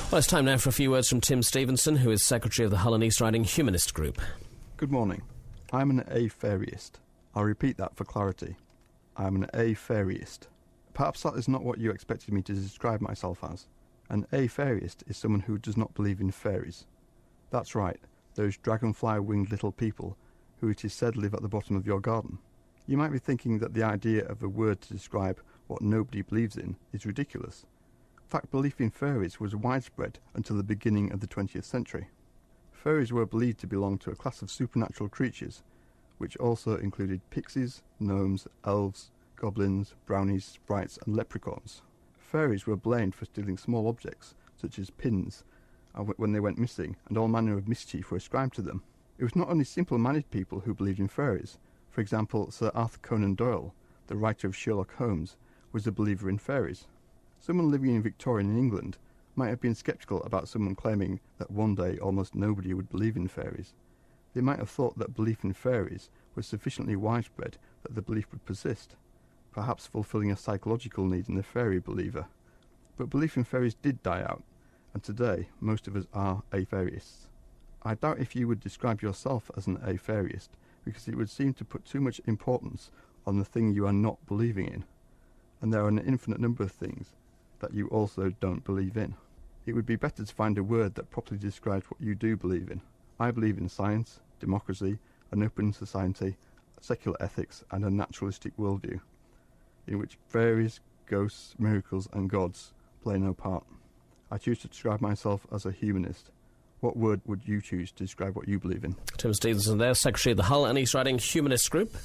Well, it's time now for a few words from Tim Stevenson, who is Secretary of the Hull and East Riding Humanist Group. Good morning. I'm an atheist. I'll repeat that for clarity. I'm an atheist. Perhaps that is not what you expected me to describe myself as. An atheist is someone who does not believe in fairies. That's right, those dragonfly-winged little people who it is said live at the bottom of your garden. You might be thinking that the idea of a word to describe what nobody believes in is ridiculous. In fact, belief in fairies was widespread until the beginning of the 20th century. Fairies were believed to belong to a class of supernatural creatures, which also included pixies, gnomes, elves, goblins, brownies, sprites and leprechauns. Fairies were blamed for stealing small objects, such as pins, when they went missing, and all manner of mischief were ascribed to them. It was not only simple-minded people who believed in fairies. For example, Sir Arthur Conan Doyle, the writer of Sherlock Holmes, was a believer in fairies. Someone living in Victorian England might have been sceptical about someone claiming that one day almost nobody would believe in fairies. They might have thought that belief in fairies was sufficiently widespread that the belief would persist, perhaps fulfilling a psychological need in the fairy believer. But belief in fairies did die out, and today most of us are atheists. I doubt if you would describe yourself as an atheist, because it would seem to put too much importance on the thing you are not believing in, and there are an infinite number of things that you also don't believe in. It would be better to find a word that properly describes what you do believe in. I believe in science, democracy, an open society, secular ethics, and a naturalistic worldview, in which fairies, ghosts, miracles, and gods play no part. I choose to describe myself as a humanist. What word would you choose to describe what you believe in? Tim Stevenson there, Secretary of the Hull and East Riding Humanist Group.